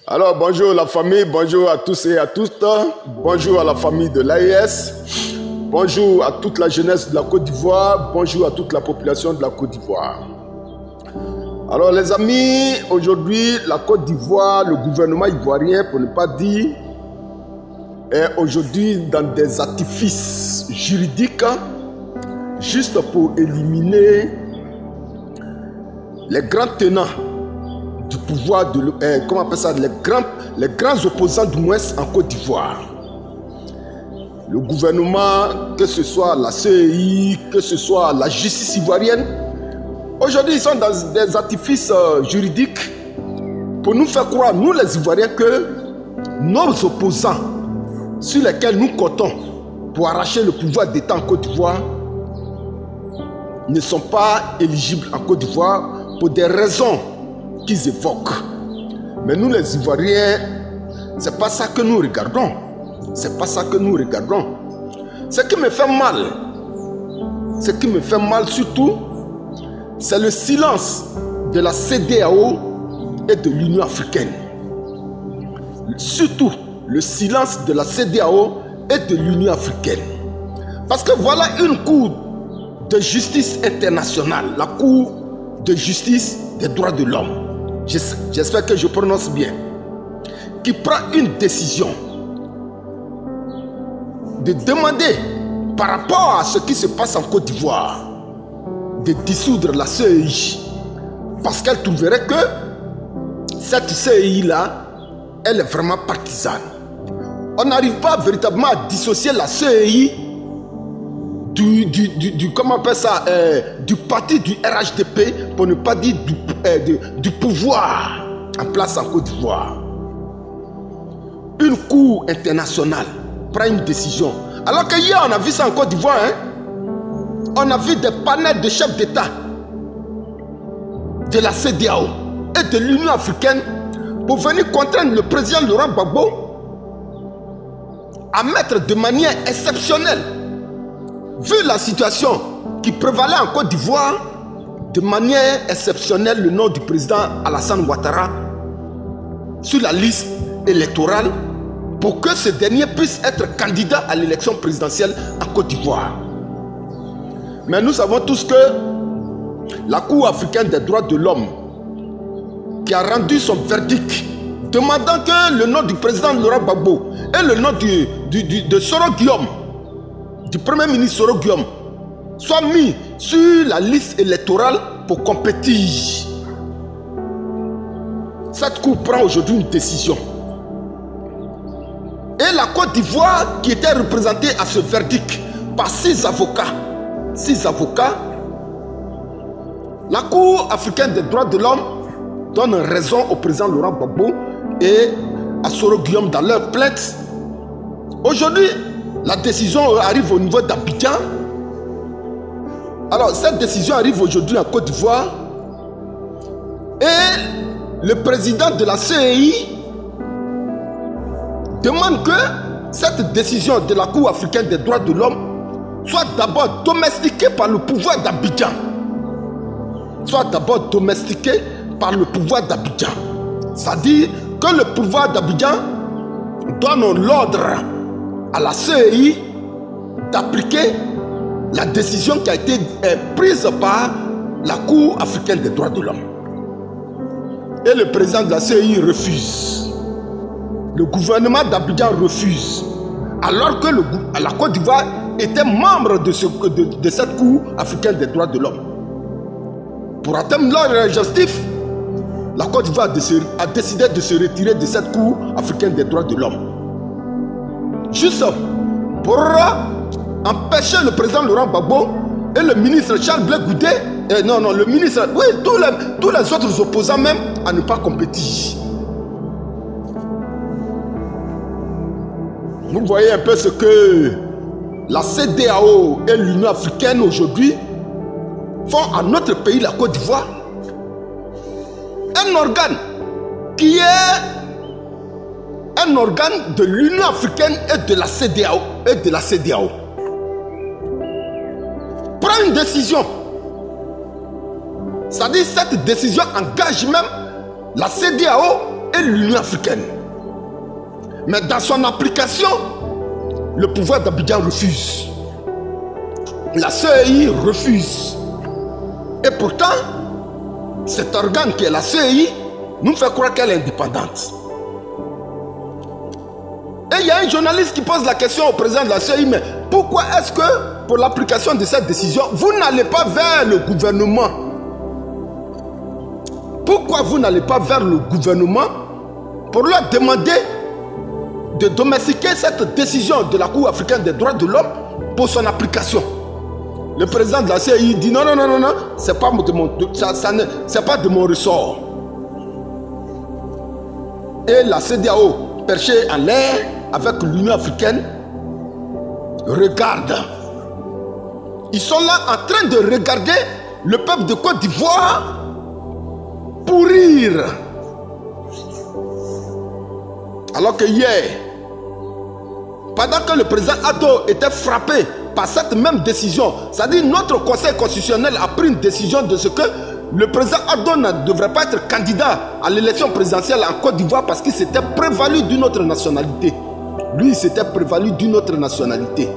Alors bonjour la famille, bonjour à tous et à toutes, bonjour à la famille de l'AES, bonjour à toute la jeunesse de la Côte d'Ivoire, bonjour à toute la population de la Côte d'Ivoire. Alors les amis, aujourd'hui la Côte d'Ivoire, le gouvernement ivoirien pour ne pas dire, est aujourd'hui dans des artifices juridiques juste pour éliminer les grands tenants du pouvoir, comment on appelle ça, les grands opposants du moins en Côte d'Ivoire. Le gouvernement, que ce soit la CEI, que ce soit la justice ivoirienne, aujourd'hui ils sont dans des artifices juridiques pour nous faire croire, nous les Ivoiriens, que nos opposants sur lesquels nous comptons pour arracher le pouvoir d'État en Côte d'Ivoire ne sont pas éligibles en Côte d'Ivoire pour des raisons qu'ils évoquent. Mais nous les Ivoiriens, c'est pas ça que nous regardons. C'est pas ça que nous regardons. Ce qui me fait mal surtout, c'est le silence de la CEDEAO et de l'Union africaine. Surtout le silence de la CEDEAO et de l'Union africaine. Parce que voilà une cour de justice internationale, la Cour de justice des droits de l'homme, j'espère que je prononce bien, qui prend une décision de demander, par rapport à ce qui se passe en Côte d'Ivoire, de dissoudre la CEI, parce qu'elle trouverait que cette CEI-là, elle est vraiment partisane. On n'arrive pas véritablement à dissocier la CEI comment on appelle ça, du parti du RHDP, pour ne pas dire du pouvoir en place en Côte d'Ivoire. Une cour internationale prend une décision. Alors que hier on a vu ça en Côte d'Ivoire, on a vu des panels de chefs d'État de la CEDEAO et de l'Union africaine pour venir contraindre le président Laurent Gbagbo à mettre de manière exceptionnelle, vu la situation qui prévalait en Côte d'Ivoire, de manière exceptionnelle le nom du président Alassane Ouattara sur la liste électorale pour que ce dernier puisse être candidat à l'élection présidentielle en Côte d'Ivoire. Mais nous savons tous que la Cour africaine des droits de l'homme, qui a rendu son verdict demandant que le nom du président Laurent Gbagbo et le nom de Soro Guillaume, du premier ministre Soro Guillaume, soit mis sur la liste électorale pour compétir. Cette cour prend aujourd'hui une décision. Et la Côte d'Ivoire, qui était représentée à ce verdict par 6 avocats, la Cour africaine des droits de l'homme donne raison au président Laurent Gbagbo et à Soro Guillaume dans leur plainte. Aujourd'hui, la décision arrive au niveau d'Abidjan. Alors, cette décision arrive aujourd'hui en Côte d'Ivoire. Et le président de la CEI demande que cette décision de la Cour africaine des droits de l'homme soit d'abord domestiquée par le pouvoir d'Abidjan. C'est-à-dire que le pouvoir d'Abidjan donne l'ordre à la CEI d'appliquer la décision qui a été prise par la Cour africaine des droits de l'homme. Et le président de la CEI refuse. Le gouvernement d'Abidjan refuse. Alors que la Côte d'Ivoire était membre de cette Cour africaine des droits de l'homme. Pour atteindre leur objectif, la Côte d'Ivoire a décidé de se retirer de cette Cour africaine des droits de l'homme. Juste pour empêcher le président Laurent Gbagbo et le ministre Charles Blé Goudé, le ministre, oui, tous les autres opposants même, à ne pas compétir. Vous voyez un peu ce que la CEDEAO et l'Union africaine aujourd'hui font à notre pays, la Côte d'Ivoire. Un organe qui est un organe de l'Union africaine et de la CEDEAO. Prend une décision. C'est-à-dire cette décision engage même la CEDEAO et l'Union africaine. Mais dans son application, le pouvoir d'Abidjan refuse. La CEI refuse. Et pourtant, cet organe qui est la CEI nous fait croire qu'elle est indépendante. Et il y a un journaliste qui pose la question au président de la CEI, mais pourquoi est-ce que pour l'application de cette décision, vous n'allez pas vers le gouvernement? Pourquoi vous n'allez pas vers le gouvernement pour leur demander de domestiquer cette décision de la Cour africaine des droits de l'homme pour son application? Le président de la CEI dit non, non, non, non, non, c'est pas de mon ressort. Et la CEDEAO, perchée en l'air avec l'Union africaine, regarde. Ils sont là en train de regarder le peuple de Côte d'Ivoire pourrir. Alors que hier, pendant que le président Addo était frappé par cette même décision, c'est-à-dire notre conseil constitutionnel a pris une décision de ce que le président Addo ne devrait pas être candidat à l'élection présidentielle en Côte d'Ivoire parce qu'il s'était prévalu d'une autre nationalité. Lui, il s'était prévalu d'une autre nationalité.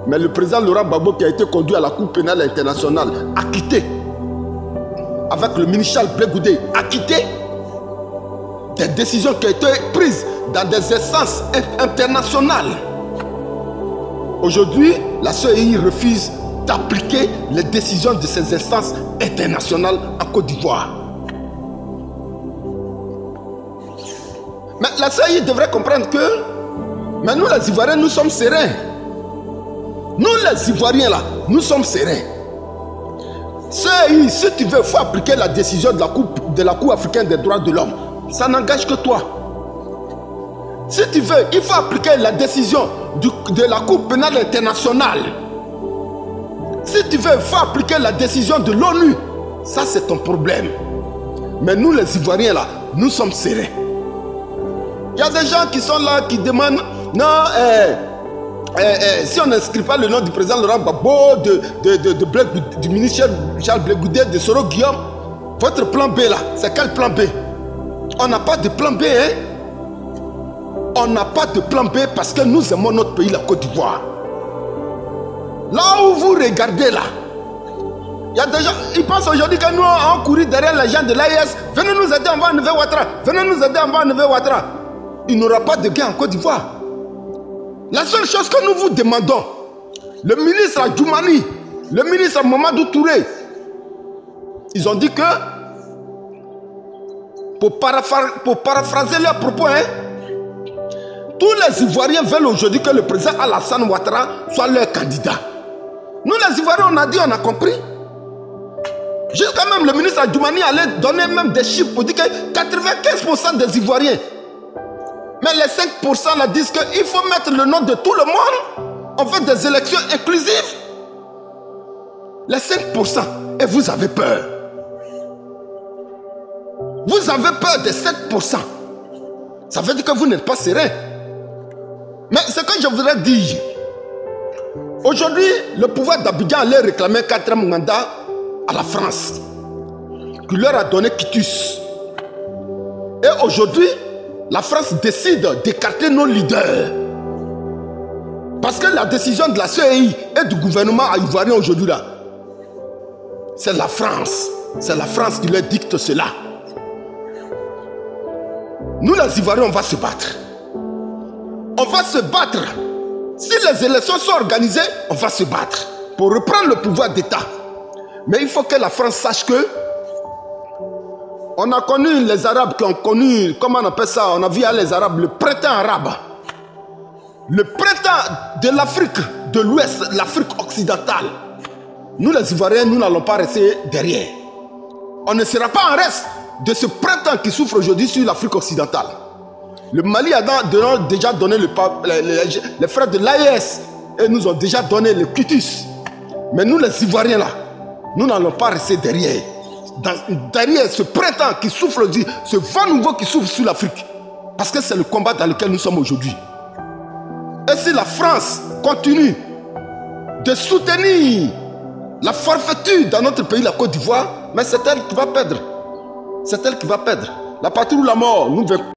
Mais le président Laurent Gbagbo, qui a été conduit à la Cour pénale internationale, a quitté, avec le ministre Charles Blé Goudé, a quitté des décisions qui ont été prises dans des instances internationales. Aujourd'hui, la CEI refuse d'appliquer les décisions de ces instances internationales en Côte d'Ivoire. Mais la CEI devrait comprendre que, mais nous les Ivoiriens, nous sommes sereins. Nous les Ivoiriens là, nous sommes sereins. CEI, si tu veux, il faut appliquer la décision de la Cour africaine des droits de l'homme. Ça n'engage que toi. Si tu veux, il faut appliquer la décision de la Cour pénale internationale. Si tu veux, il faut appliquer la décision de l'ONU. Ça, c'est ton problème. Mais nous, les Ivoiriens, là, nous sommes sereins. Il y a des gens qui sont là, qui demandent, non, si on n'inscrit pas le nom du président Laurent Gbagbo, du ministre Charles Blé Goudé, de Soro Guillaume, votre plan B, là, c'est quel plan B? On n'a pas de plan B, hein? On n'a pas de plan B parce que nous aimons notre pays, la Côte d'Ivoire. Là où vous regardez là, il y a des gens, ils pensent aujourd'hui que nous allons courir derrière les gens de l'AIS. Venez nous aider, on va enlever Ouattara. Venez nous aider, on va enlever Ouattara. Il n'y aura pas de gain en Côte d'Ivoire. La seule chose que nous vous demandons, le ministre Adjoumani, le ministre Mamadou Touré, ils ont dit que, pour paraphraser leurs propos, hein, tous les Ivoiriens veulent aujourd'hui que le président Alassane Ouattara soit leur candidat. Nous les Ivoiriens, on a dit, on a compris. Jusqu'à même le ministre Adjoumani allait donner même des chiffres pour dire que 95% des Ivoiriens. Mais les 5% là disent qu'il faut mettre le nom de tout le monde. On fait des élections inclusives. Les 5%. Et vous avez peur. Vous avez peur des 7%. Ça veut dire que vous n'êtes pas serein. Mais ce que je voudrais dire, aujourd'hui, le pouvoir d'Abidjan allait réclamer 4e mandat à la France, qui leur a donné quitus. Et aujourd'hui, la France décide d'écarter nos leaders. Parce que la décision de la CEI et du gouvernement ivoirien aujourd'hui là, c'est la France. C'est la France qui leur dicte cela. Nous les Ivoiriens, on va se battre. On va se battre. Si les élections sont organisées, on va se battre pour reprendre le pouvoir d'État. Mais il faut que la France sache que on a connu les Arabes qui ont connu, comment on appelle ça, on a vu les Arabes, le printemps arabe. Le printemps de l'Afrique de l'Ouest, l'Afrique occidentale. Nous les Ivoiriens, nous n'allons pas rester derrière. On ne sera pas en reste de ce printemps qui souffre aujourd'hui sur l'Afrique occidentale. Le Mali a déjà donné les frères de l'AES et nous ont déjà donné le quitus. Mais nous les Ivoiriens là, nous n'allons pas rester derrière. Derrière ce printemps qui souffle, ce vent nouveau qui souffle sur l'Afrique. Parce que c'est le combat dans lequel nous sommes aujourd'hui. Et si la France continue de soutenir la forfaiture dans notre pays, la Côte d'Ivoire, mais c'est elle qui va perdre. C'est elle qui va perdre. La patrie ou la mort, nous